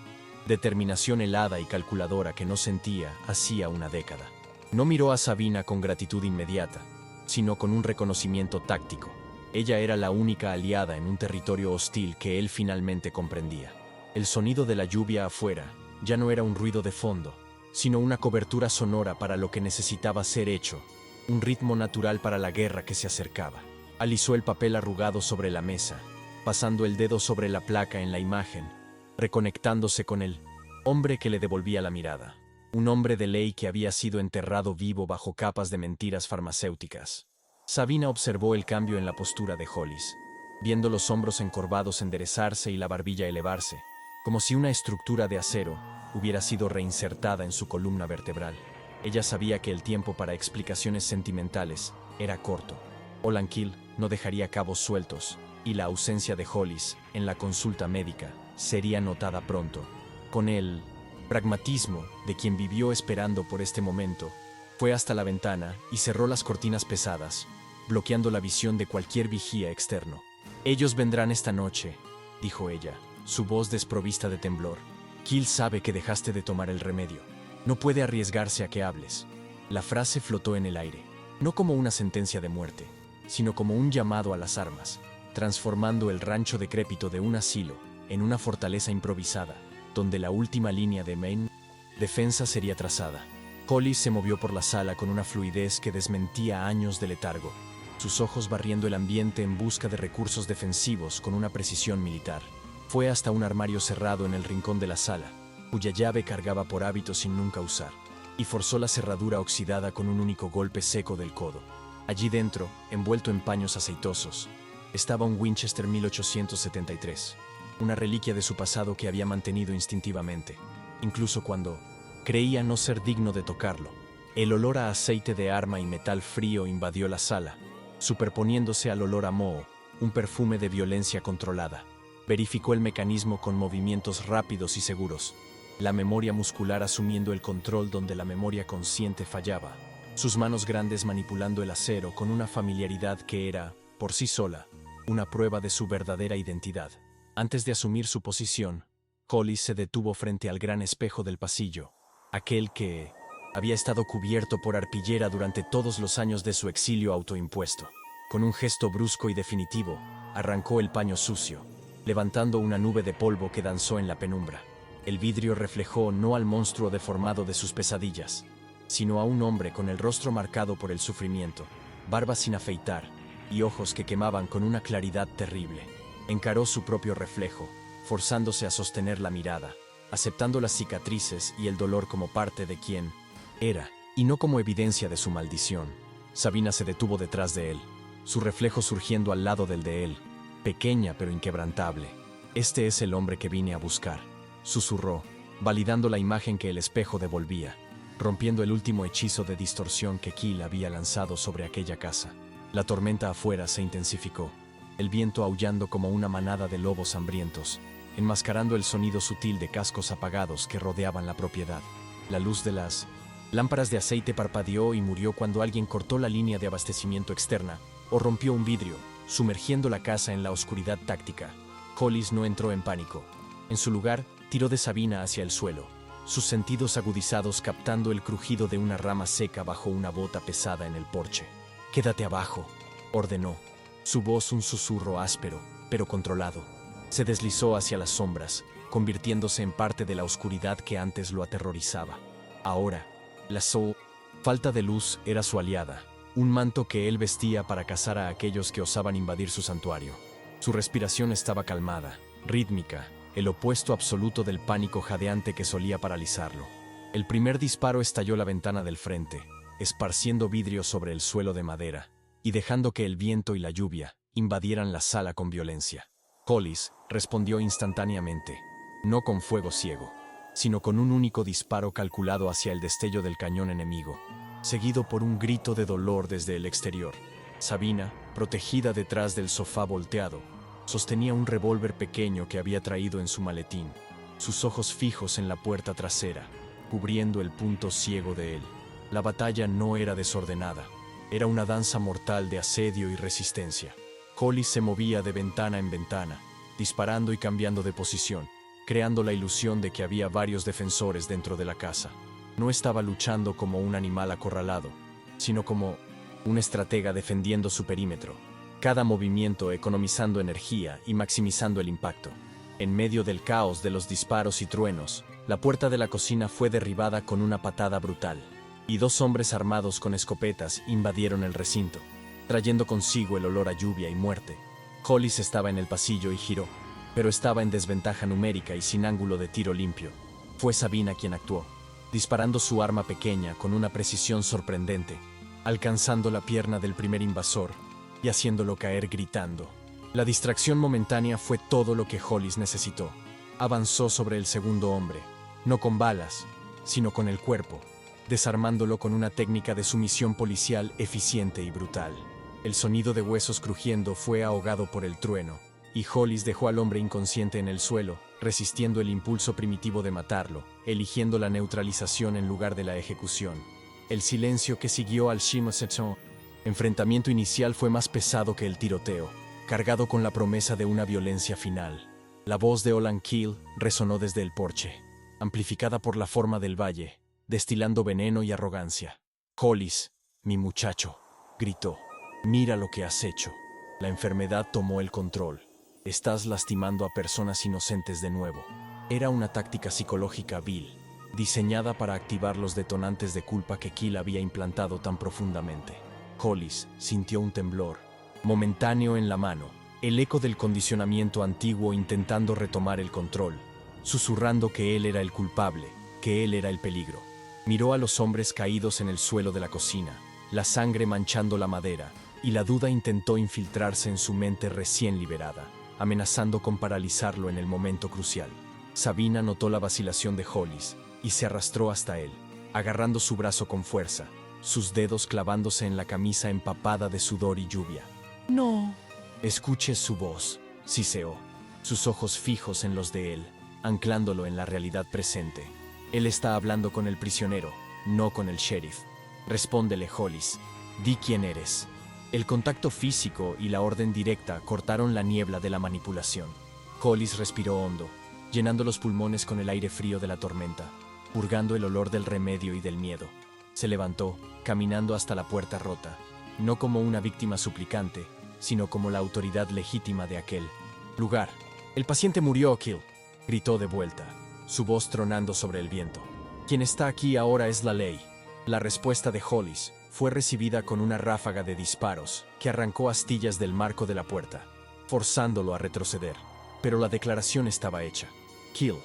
determinación helada y calculadora que no sentía hacía una década. No miró a Sabina con gratitud inmediata, sino con un reconocimiento táctico. Ella era la única aliada en un territorio hostil que él finalmente comprendía. El sonido de la lluvia afuera ya no era un ruido de fondo, sino una cobertura sonora para lo que necesitaba ser hecho, un ritmo natural para la guerra que se acercaba. Alisó el papel arrugado sobre la mesa, pasando el dedo sobre la placa en la imagen, reconectándose con el hombre que le devolvía la mirada. Un hombre de ley que había sido enterrado vivo bajo capas de mentiras farmacéuticas. Sabina observó el cambio en la postura de Hollis, viendo los hombros encorvados enderezarse y la barbilla elevarse, como si una estructura de acero hubiera sido reinsertada en su columna vertebral. Ella sabía que el tiempo para explicaciones sentimentales era corto. Olanquil no dejaría cabos sueltos, y la ausencia de Hollis en la consulta médica sería notada pronto. Con el pragmatismo de quien vivió esperando por este momento, fue hasta la ventana y cerró las cortinas pesadas, bloqueando la visión de cualquier vigía externo. «Ellos vendrán esta noche», dijo ella, su voz desprovista de temblor. «Kill sabe que dejaste de tomar el remedio. No puede arriesgarse a que hables». La frase flotó en el aire, no como una sentencia de muerte, sino como un llamado a las armas, transformando el rancho decrépito de un asilo en una fortaleza improvisada, donde la última línea de main defensa sería trazada. Hollis se movió por la sala con una fluidez que desmentía años de letargo, sus ojos barriendo el ambiente en busca de recursos defensivos con una precisión militar. Fue hasta un armario cerrado en el rincón de la sala, cuya llave cargaba por hábito sin nunca usar, y forzó la cerradura oxidada con un único golpe seco del codo. Allí dentro, envuelto en paños aceitosos, estaba un Winchester 1873, una reliquia de su pasado que había mantenido instintivamente, incluso cuando creía no ser digno de tocarlo. El olor a aceite de arma y metal frío invadió la sala, superponiéndose al olor a moho, un perfume de violencia controlada. Verificó el mecanismo con movimientos rápidos y seguros, la memoria muscular asumiendo el control donde la memoria consciente fallaba, sus manos grandes manipulando el acero con una familiaridad que era, por sí sola, una prueba de su verdadera identidad. Antes de asumir su posición, Hollis se detuvo frente al gran espejo del pasillo, aquel que había estado cubierto por arpillera durante todos los años de su exilio autoimpuesto. Con un gesto brusco y definitivo, arrancó el paño sucio, levantando una nube de polvo que danzó en la penumbra. El vidrio reflejó no al monstruo deformado de sus pesadillas, sino a un hombre con el rostro marcado por el sufrimiento, barba sin afeitar y ojos que quemaban con una claridad terrible. Encaró su propio reflejo, forzándose a sostener la mirada, aceptando las cicatrices y el dolor como parte de quien era, y no como evidencia de su maldición. Sabina se detuvo detrás de él, su reflejo surgiendo al lado del de él, pequeña pero inquebrantable. «Este es el hombre que vine a buscar», susurró, validando la imagen que el espejo devolvía, rompiendo el último hechizo de distorsión que Kill había lanzado sobre aquella casa. La tormenta afuera se intensificó, el viento aullando como una manada de lobos hambrientos, enmascarando el sonido sutil de cascos apagados que rodeaban la propiedad. La luz de las lámparas de aceite parpadeó y murió cuando alguien cortó la línea de abastecimiento externa o rompió un vidrio, sumergiendo la casa en la oscuridad táctica. Hollis no entró en pánico. En su lugar, tiró de Sabina hacia el suelo, sus sentidos agudizados captando el crujido de una rama seca bajo una bota pesada en el porche. «Quédate abajo», ordenó, su voz un susurro áspero, pero controlado. Se deslizó hacia las sombras, convirtiéndose en parte de la oscuridad que antes lo aterrorizaba. Ahora, la falta de luz era su aliada, un manto que él vestía para cazar a aquellos que osaban invadir su santuario. Su respiración estaba calmada, rítmica, el opuesto absoluto del pánico jadeante que solía paralizarlo. El primer disparo estalló la ventana del frente, esparciendo vidrio sobre el suelo de madera, y dejando que el viento y la lluvia invadieran la sala con violencia. Hollis respondió instantáneamente, no con fuego ciego, sino con un único disparo calculado hacia el destello del cañón enemigo, seguido por un grito de dolor desde el exterior. Sabina, protegida detrás del sofá volteado, sostenía un revólver pequeño que había traído en su maletín, sus ojos fijos en la puerta trasera, cubriendo el punto ciego de él. La batalla no era desordenada, era una danza mortal de asedio y resistencia. Hollis se movía de ventana en ventana, disparando y cambiando de posición, creando la ilusión de que había varios defensores dentro de la casa. No estaba luchando como un animal acorralado, sino como un estratega defendiendo su perímetro, cada movimiento economizando energía y maximizando el impacto. En medio del caos de los disparos y truenos, la puerta de la cocina fue derribada con una patada brutal, y 2 hombres armados con escopetas invadieron el recinto, trayendo consigo el olor a lluvia y muerte. Hollis estaba en el pasillo y giró, pero estaba en desventaja numérica y sin ángulo de tiro limpio. Fue Sabina quien actuó, disparando su arma pequeña con una precisión sorprendente, alcanzando la pierna del primer invasor y haciéndolo caer gritando. La distracción momentánea fue todo lo que Hollis necesitó. Avanzó sobre el segundo hombre, no con balas, sino con el cuerpo, desarmándolo con una técnica de sumisión policial eficiente y brutal. El sonido de huesos crujiendo fue ahogado por el trueno, y Hollis dejó al hombre inconsciente en el suelo, resistiendo el impulso primitivo de matarlo, eligiendo la neutralización en lugar de la ejecución. El silencio que siguió al enfrentamiento inicial fue más pesado que el tiroteo, cargado con la promesa de una violencia final. La voz de Olan Keel resonó desde el porche, amplificada por la forma del valle, destilando veneno y arrogancia. «Hollis, mi muchacho», gritó, «mira lo que has hecho. La enfermedad tomó el control. Estás lastimando a personas inocentes de nuevo». Era una táctica psicológica vil, diseñada para activar los detonantes de culpa que Keel había implantado tan profundamente. Hollis sintió un temblor, momentáneo en la mano, el eco del condicionamiento antiguo intentando retomar el control, susurrando que él era el culpable, que él era el peligro. Miró a los hombres caídos en el suelo de la cocina, la sangre manchando la madera, y la duda intentó infiltrarse en su mente recién liberada, amenazando con paralizarlo en el momento crucial. Sabina notó la vacilación de Hollis y se arrastró hasta él, agarrando su brazo con fuerza, sus dedos clavándose en la camisa empapada de sudor y lluvia. «No». «Escuche su voz», siseó, sus ojos fijos en los de él, anclándolo en la realidad presente. «Él está hablando con el prisionero, no con el sheriff. Respóndele, Hollis. Di quién eres». El contacto físico y la orden directa cortaron la niebla de la manipulación. Hollis respiró hondo, llenando los pulmones con el aire frío de la tormenta, purgando el olor del remedio y del miedo. Se levantó, caminando hasta la puerta rota, no como una víctima suplicante, sino como la autoridad legítima de aquel lugar. «El paciente murió, Keel», gritó de vuelta, su voz tronando sobre el viento. «Quien está aquí ahora es la ley». La respuesta de Hollis fue recibida con una ráfaga de disparos que arrancó astillas del marco de la puerta, forzándolo a retroceder. Pero la declaración estaba hecha. Keel,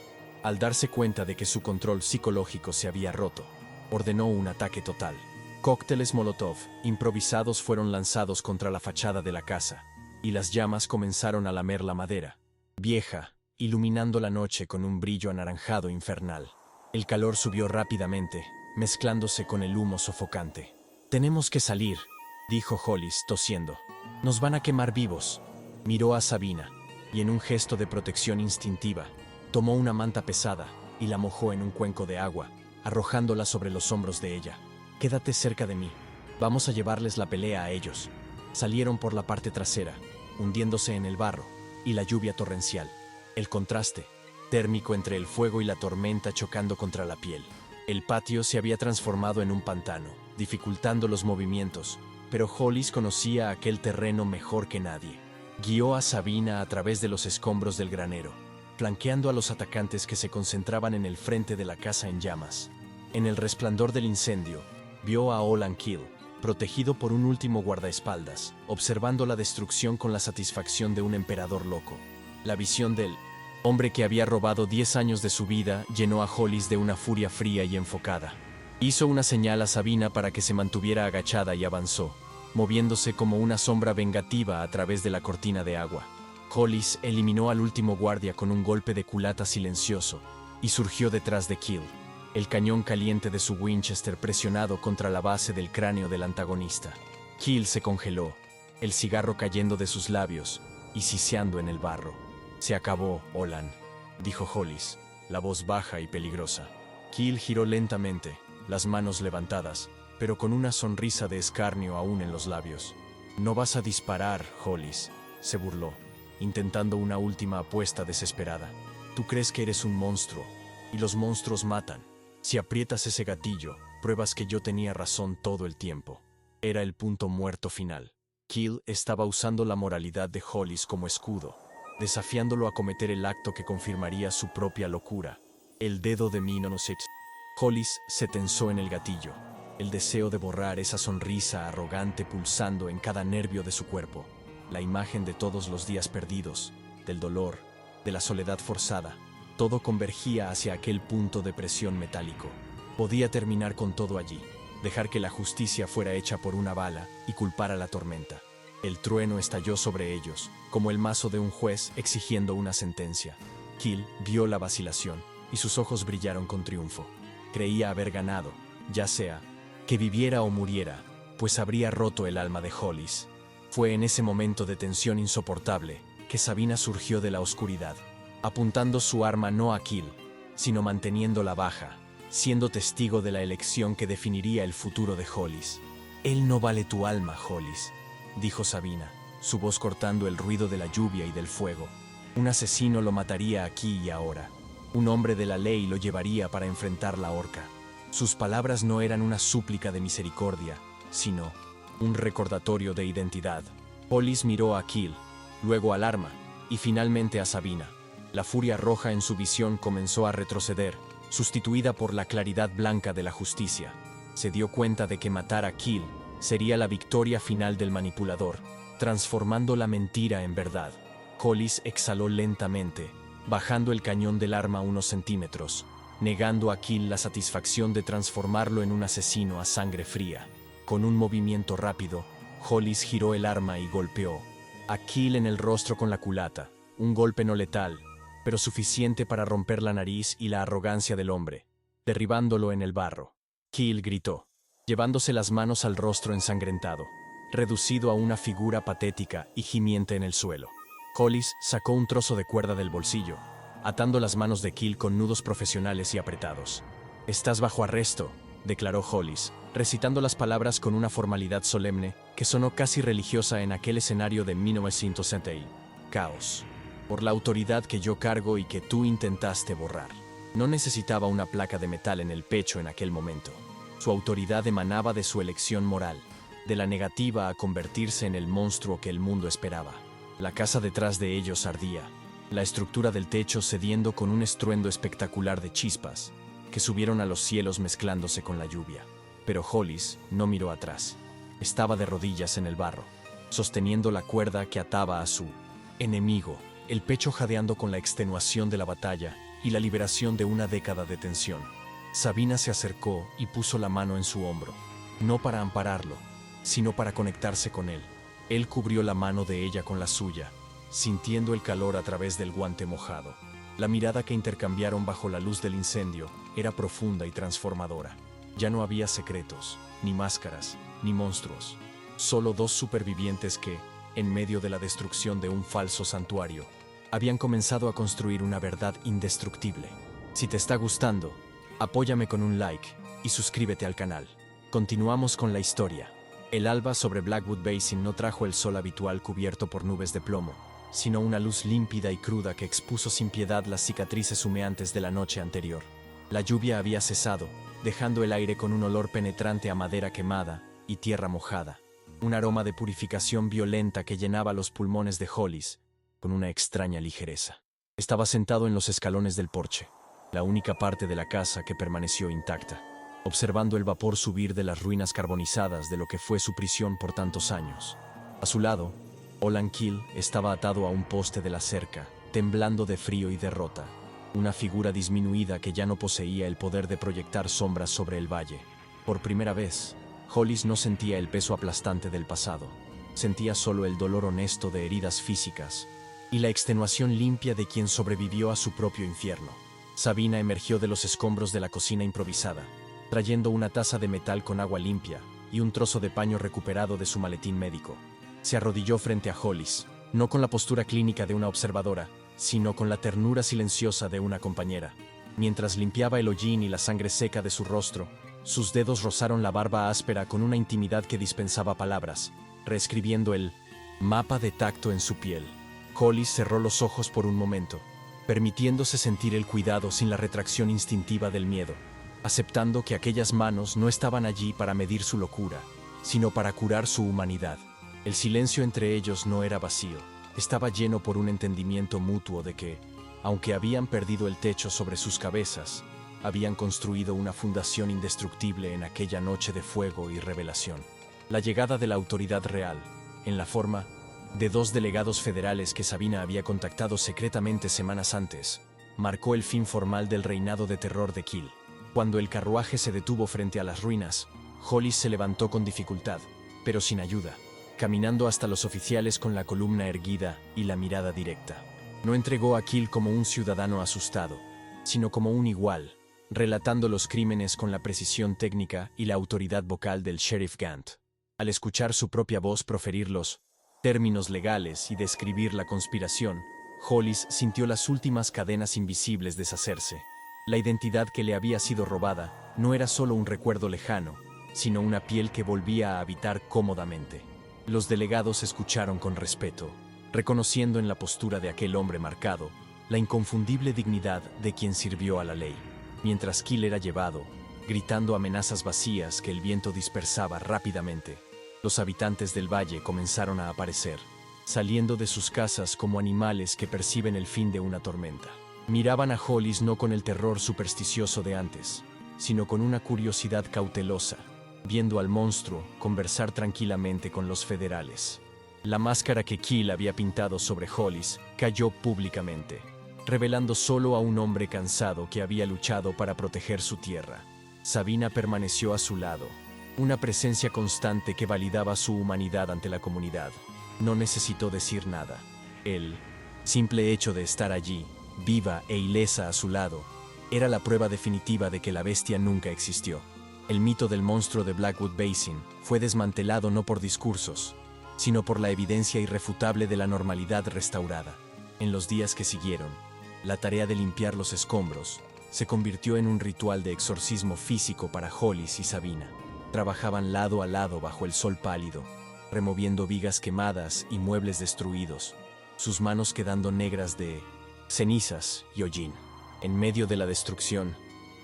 al darse cuenta de que su control psicológico se había roto, ordenó un ataque total. Cócteles Molotov improvisados fueron lanzados contra la fachada de la casa, y las llamas comenzaron a lamer la madera, vieja, iluminando la noche con un brillo anaranjado infernal. El calor subió rápidamente, mezclándose con el humo sofocante. «Tenemos que salir», dijo Hollis, tosiendo. «Nos van a quemar vivos». Miró a Sabina, y en un gesto de protección instintiva, tomó una manta pesada y la mojó en un cuenco de agua, arrojándola sobre los hombros de ella. «Quédate cerca de mí. Vamos a llevarles la pelea a ellos». Salieron por la parte trasera, hundiéndose en el barro y la lluvia torrencial. El contraste térmico entre el fuego y la tormenta chocando contra la piel. El patio se había transformado en un pantano, dificultando los movimientos, pero Hollis conocía aquel terreno mejor que nadie. Guió a Sabina a través de los escombros del granero, flanqueando a los atacantes que se concentraban en el frente de la casa en llamas. En el resplandor del incendio, vio a Olan Keel, protegido por un último guardaespaldas, observando la destrucción con la satisfacción de un emperador loco. La visión del hombre que había robado 10 años de su vida llenó a Hollis de una furia fría y enfocada. Hizo una señal a Sabina para que se mantuviera agachada y avanzó, moviéndose como una sombra vengativa a través de la cortina de agua. Hollis eliminó al último guardia con un golpe de culata silencioso y surgió detrás de Keel, el cañón caliente de su Winchester presionado contra la base del cráneo del antagonista. Keel se congeló, el cigarro cayendo de sus labios y siseando en el barro. «Se acabó, Olan», dijo Hollis, la voz baja y peligrosa. Keel giró lentamente, las manos levantadas, pero con una sonrisa de escarnio aún en los labios. «No vas a disparar, Hollis», se burló. intentando una última apuesta desesperada. Tú crees que eres un monstruo, y los monstruos matan. Si aprietas ese gatillo, pruebas que yo tenía razón todo el tiempo. Era el punto muerto final. Keel estaba usando la moralidad de Hollis como escudo, desafiándolo a cometer el acto que confirmaría su propia locura. El dedo de Minonosex. Hollis se tensó en el gatillo, el deseo de borrar esa sonrisa arrogante pulsando en cada nervio de su cuerpo. La imagen de todos los días perdidos, del dolor, de la soledad forzada, todo convergía hacia aquel punto de presión metálico. Podía terminar con todo allí, dejar que la justicia fuera hecha por una bala y culpar a la tormenta. El trueno estalló sobre ellos, como el mazo de un juez exigiendo una sentencia. Keel vio la vacilación y sus ojos brillaron con triunfo. Creía haber ganado, ya sea que viviera o muriera, pues habría roto el alma de Hollis. Fue en ese momento de tensión insoportable que Sabina surgió de la oscuridad, apuntando su arma no a Keel, sino manteniéndola baja, siendo testigo de la elección que definiría el futuro de Hollis. «Él no vale tu alma, Hollis», dijo Sabina, su voz cortando el ruido de la lluvia y del fuego. «Un asesino lo mataría aquí y ahora. Un hombre de la ley lo llevaría para enfrentar la horca». Sus palabras no eran una súplica de misericordia, sino un recordatorio de identidad. Hollis miró a Keel, luego al arma, y finalmente a Sabina. La furia roja en su visión comenzó a retroceder, sustituida por la claridad blanca de la justicia. Se dio cuenta de que matar a Keel sería la victoria final del manipulador, transformando la mentira en verdad. Hollis exhaló lentamente, bajando el cañón del arma unos centímetros, negando a Keel la satisfacción de transformarlo en un asesino a sangre fría. Con un movimiento rápido, Hollis giró el arma y golpeó a Keel en el rostro con la culata, un golpe no letal, pero suficiente para romper la nariz y la arrogancia del hombre, derribándolo en el barro. Keel gritó, llevándose las manos al rostro ensangrentado, reducido a una figura patética y gimiente en el suelo. Hollis sacó un trozo de cuerda del bolsillo, atando las manos de Keel con nudos profesionales y apretados. «Estás bajo arresto», declaró Hollis, recitando las palabras con una formalidad solemne que sonó casi religiosa en aquel escenario de 1960. Caos. «Por la autoridad que yo cargo y que tú intentaste borrar». No necesitaba una placa de metal en el pecho en aquel momento. Su autoridad emanaba de su elección moral, de la negativa a convertirse en el monstruo que el mundo esperaba. La casa detrás de ellos ardía, la estructura del techo cediendo con un estruendo espectacular de chispas que subieron a los cielos mezclándose con la lluvia. Pero Hollis no miró atrás. Estaba de rodillas en el barro, sosteniendo la cuerda que ataba a su enemigo, el pecho jadeando con la extenuación de la batalla y la liberación de una década de tensión. Sabina se acercó y puso la mano en su hombro, no para ampararlo, sino para conectarse con él. Él cubrió la mano de ella con la suya, sintiendo el calor a través del guante mojado. La mirada que intercambiaron bajo la luz del incendio era profunda y transformadora. Ya no había secretos, ni máscaras, ni monstruos. Solo dos supervivientes que, en medio de la destrucción de un falso santuario, habían comenzado a construir una verdad indestructible. Si te está gustando, apóyame con un like y suscríbete al canal. Continuamos con la historia. El alba sobre Blackwood Basin no trajo el sol habitual cubierto por nubes de plomo, sino una luz límpida y cruda que expuso sin piedad las cicatrices humeantes de la noche anterior. La lluvia había cesado, dejando el aire con un olor penetrante a madera quemada y tierra mojada, un aroma de purificación violenta que llenaba los pulmones de Hollis con una extraña ligereza. Estaba sentado en los escalones del porche, la única parte de la casa que permaneció intacta, observando el vapor subir de las ruinas carbonizadas de lo que fue su prisión por tantos años. A su lado, Olan Keel estaba atado a un poste de la cerca, temblando de frío y derrota, una figura disminuida que ya no poseía el poder de proyectar sombras sobre el valle. Por primera vez, Hollis no sentía el peso aplastante del pasado, sentía solo el dolor honesto de heridas físicas y la extenuación limpia de quien sobrevivió a su propio infierno. Sabina emergió de los escombros de la cocina improvisada, trayendo una taza de metal con agua limpia y un trozo de paño recuperado de su maletín médico. Se arrodilló frente a Hollis, no con la postura clínica de una observadora, sino con la ternura silenciosa de una compañera. Mientras limpiaba el hollín y la sangre seca de su rostro, sus dedos rozaron la barba áspera con una intimidad que dispensaba palabras, reescribiendo el mapa de tacto en su piel. Hollis cerró los ojos por un momento, permitiéndose sentir el cuidado sin la retracción instintiva del miedo, aceptando que aquellas manos no estaban allí para medir su locura, sino para curar su humanidad. El silencio entre ellos no era vacío, estaba lleno por un entendimiento mutuo de que, aunque habían perdido el techo sobre sus cabezas, habían construido una fundación indestructible en aquella noche de fuego y revelación. La llegada de la autoridad real, en la forma de 2 delegados federales que Sabina había contactado secretamente semanas antes, marcó el fin formal del reinado de terror de Kill. Cuando el carruaje se detuvo frente a las ruinas, Hollis se levantó con dificultad, pero sin ayuda, caminando hasta los oficiales con la columna erguida y la mirada directa. No entregó a Kill como un ciudadano asustado, sino como un igual, relatando los crímenes con la precisión técnica y la autoridad vocal del sheriff Gant. Al escuchar su propia voz proferir los términos legales y describir la conspiración, Hollis sintió las últimas cadenas invisibles deshacerse. La identidad que le había sido robada no era solo un recuerdo lejano, sino una piel que volvía a habitar cómodamente. Los delegados escucharon con respeto, reconociendo en la postura de aquel hombre marcado la inconfundible dignidad de quien sirvió a la ley, mientras Kill era llevado, gritando amenazas vacías que el viento dispersaba rápidamente. Los habitantes del valle comenzaron a aparecer, saliendo de sus casas como animales que perciben el fin de una tormenta. Miraban a Hollis no con el terror supersticioso de antes, sino con una curiosidad cautelosa, viendo al monstruo conversar tranquilamente con los federales. La máscara que Kill había pintado sobre Hollis cayó públicamente, revelando solo a un hombre cansado que había luchado para proteger su tierra. Sabina permaneció a su lado, una presencia constante que validaba su humanidad ante la comunidad. No necesitó decir nada. El simple hecho de estar allí, viva e ilesa a su lado, era la prueba definitiva de que la bestia nunca existió. El mito del monstruo de Blackwood Basin fue desmantelado no por discursos, sino por la evidencia irrefutable de la normalidad restaurada. En los días que siguieron, la tarea de limpiar los escombros se convirtió en un ritual de exorcismo físico para Hollis y Sabina. Trabajaban lado a lado bajo el sol pálido, removiendo vigas quemadas y muebles destruidos, sus manos quedando negras de cenizas y hollín. En medio de la destrucción,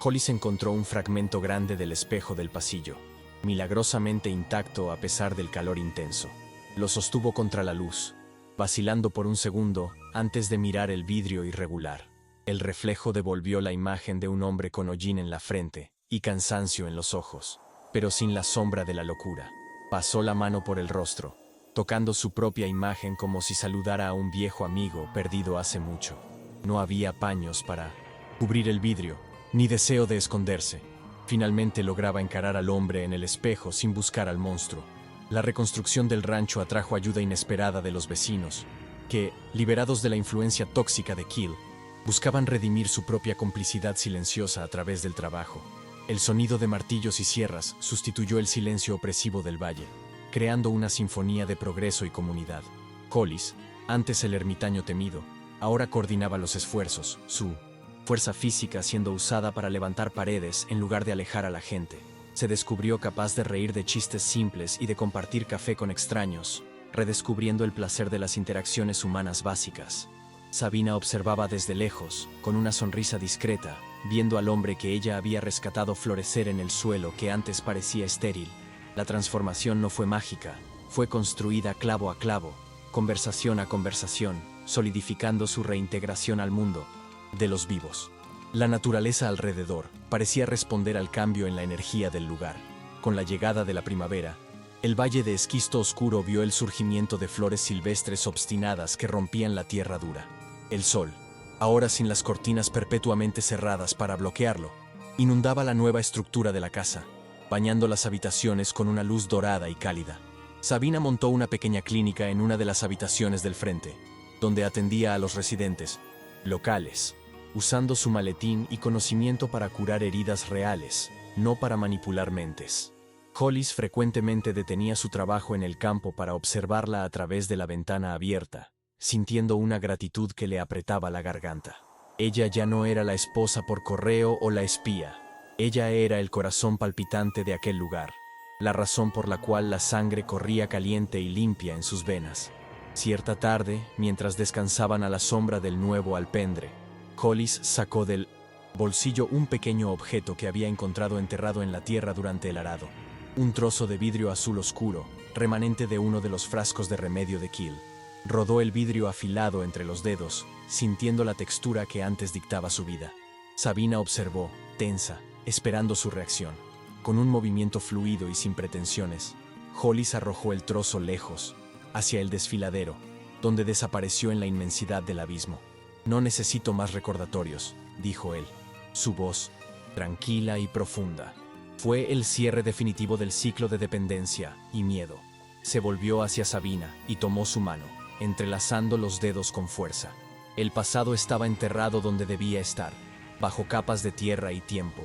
Hollis encontró un fragmento grande del espejo del pasillo, milagrosamente intacto a pesar del calor intenso. Lo sostuvo contra la luz, vacilando por un segundo antes de mirar el vidrio irregular. El reflejo devolvió la imagen de un hombre con hollín en la frente y cansancio en los ojos, pero sin la sombra de la locura. Pasó la mano por el rostro, tocando su propia imagen como si saludara a un viejo amigo perdido hace mucho. No había paños para cubrir el vidrio, ni deseo de esconderse. Finalmente lograba encarar al hombre en el espejo sin buscar al monstruo. La reconstrucción del rancho atrajo ayuda inesperada de los vecinos, que, liberados de la influencia tóxica de Kill, buscaban redimir su propia complicidad silenciosa a través del trabajo. El sonido de martillos y sierras sustituyó el silencio opresivo del valle, creando una sinfonía de progreso y comunidad. Hollis, antes el ermitaño temido, ahora coordinaba los esfuerzos, su fuerza física siendo usada para levantar paredes en lugar de alejar a la gente. Se descubrió capaz de reír de chistes simples y de compartir café con extraños, redescubriendo el placer de las interacciones humanas básicas. Sabina observaba desde lejos, con una sonrisa discreta, viendo al hombre que ella había rescatado florecer en el suelo que antes parecía estéril. La transformación no fue mágica, fue construida clavo a clavo, conversación a conversación, solidificando su reintegración al mundo de los vivos. La naturaleza alrededor parecía responder al cambio en la energía del lugar. Con la llegada de la primavera, el valle de esquisto oscuro vio el surgimiento de flores silvestres obstinadas que rompían la tierra dura. El sol, ahora sin las cortinas perpetuamente cerradas para bloquearlo, inundaba la nueva estructura de la casa, bañando las habitaciones con una luz dorada y cálida. Sabina montó una pequeña clínica en una de las habitaciones del frente, donde atendía a los residentes locales, usando su maletín y conocimiento para curar heridas reales, no para manipular mentes. Hollis frecuentemente detenía su trabajo en el campo para observarla a través de la ventana abierta, sintiendo una gratitud que le apretaba la garganta. Ella ya no era la esposa por correo o la espía. Ella era el corazón palpitante de aquel lugar, la razón por la cual la sangre corría caliente y limpia en sus venas. Cierta tarde, mientras descansaban a la sombra del nuevo alpendre, Hollis sacó del bolsillo un pequeño objeto que había encontrado enterrado en la tierra durante el arado. Un trozo de vidrio azul oscuro, remanente de uno de los frascos de remedio de Kill. Rodó el vidrio afilado entre los dedos, sintiendo la textura que antes dictaba su vida. Sabina observó, tensa, esperando su reacción. Con un movimiento fluido y sin pretensiones, Hollis arrojó el trozo lejos, hacia el desfiladero, donde desapareció en la inmensidad del abismo. «No necesito más recordatorios», dijo él. Su voz, tranquila y profunda, fue el cierre definitivo del ciclo de dependencia y miedo. Se volvió hacia Sabina y tomó su mano, entrelazando los dedos con fuerza. El pasado estaba enterrado donde debía estar, bajo capas de tierra y tiempo,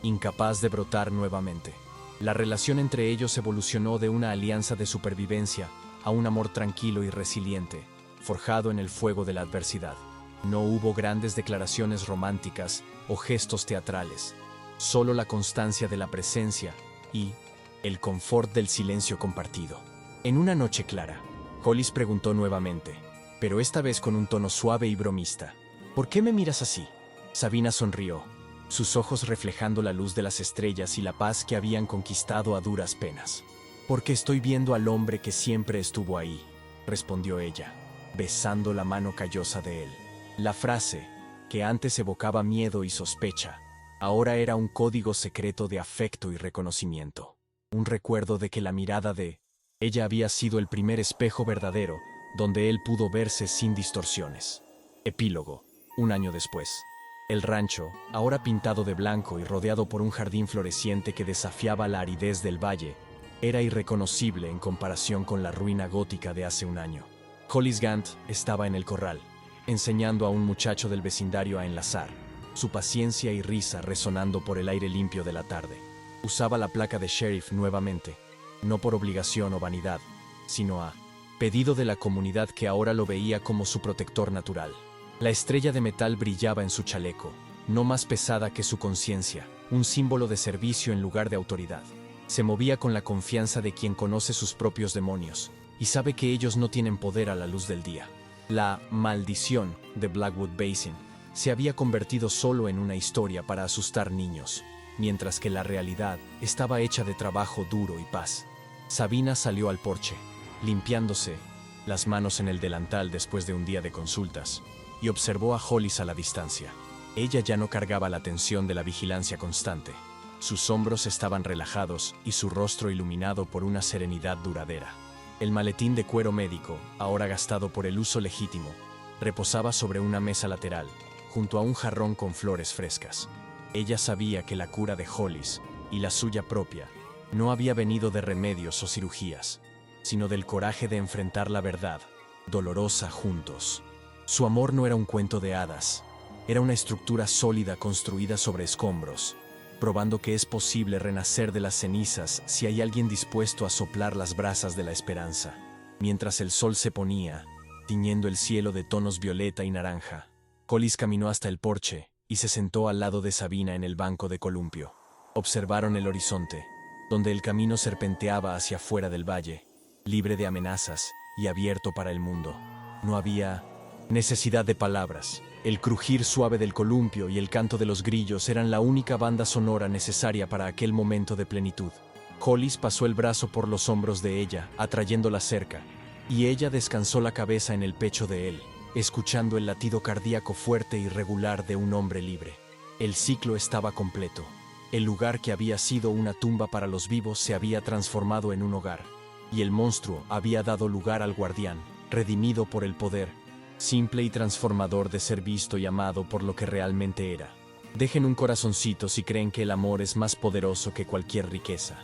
incapaz de brotar nuevamente. La relación entre ellos evolucionó de una alianza de supervivencia a un amor tranquilo y resiliente, forjado en el fuego de la adversidad. No hubo grandes declaraciones románticas o gestos teatrales, solo la constancia de la presencia y el confort del silencio compartido. En una noche clara, Hollis preguntó nuevamente, pero esta vez con un tono suave y bromista: «¿Por qué me miras así?». Sabina sonrió, sus ojos reflejando la luz de las estrellas y la paz que habían conquistado a duras penas. «Porque estoy viendo al hombre que siempre estuvo ahí», respondió ella, besando la mano callosa de él. La frase, que antes evocaba miedo y sospecha, ahora era un código secreto de afecto y reconocimiento. Un recuerdo de que la mirada de ella había sido el primer espejo verdadero donde él pudo verse sin distorsiones. Epílogo. 1 año después. El rancho, ahora pintado de blanco y rodeado por un jardín floreciente que desafiaba la aridez del valle, era irreconocible en comparación con la ruina gótica de hace un año. Hollis Gant estaba en el corral, enseñando a un muchacho del vecindario a enlazar, su paciencia y risa resonando por el aire limpio de la tarde. Usaba la placa de sheriff nuevamente, no por obligación o vanidad, sino a pedido de la comunidad que ahora lo veía como su protector natural. La estrella de metal brillaba en su chaleco, no más pesada que su conciencia, un símbolo de servicio en lugar de autoridad. Se movía con la confianza de quien conoce sus propios demonios y sabe que ellos no tienen poder a la luz del día. La maldición de Blackwood Basin se había convertido solo en una historia para asustar niños, mientras que la realidad estaba hecha de trabajo duro y paz. Sabina salió al porche, limpiándose las manos en el delantal después de un día de consultas, y observó a Hollis a la distancia. Ella ya no cargaba la tensión de la vigilancia constante. Sus hombros estaban relajados y su rostro iluminado por una serenidad duradera. El maletín de cuero médico, ahora gastado por el uso legítimo, reposaba sobre una mesa lateral, junto a un jarrón con flores frescas. Ella sabía que la cura de Hollis, y la suya propia, no había venido de remedios o cirugías, sino del coraje de enfrentar la verdad, dolorosa juntos. Su amor no era un cuento de hadas, era una estructura sólida construida sobre escombros, probando que es posible renacer de las cenizas si hay alguien dispuesto a soplar las brasas de la esperanza. Mientras el sol se ponía, tiñendo el cielo de tonos violeta y naranja, Hollis caminó hasta el porche y se sentó al lado de Sabina en el banco de columpio. Observaron el horizonte, donde el camino serpenteaba hacia afuera del valle, libre de amenazas y abierto para el mundo. No había necesidad de palabras. El crujir suave del columpio y el canto de los grillos eran la única banda sonora necesaria para aquel momento de plenitud. Hollis pasó el brazo por los hombros de ella, atrayéndola cerca, y ella descansó la cabeza en el pecho de él, escuchando el latido cardíaco fuerte y regular de un hombre libre. El ciclo estaba completo. El lugar que había sido una tumba para los vivos se había transformado en un hogar, y el monstruo había dado lugar al guardián, redimido por el poder, simple y transformador de ser visto y amado por lo que realmente era. Dejen un corazoncito si creen que el amor es más poderoso que cualquier riqueza.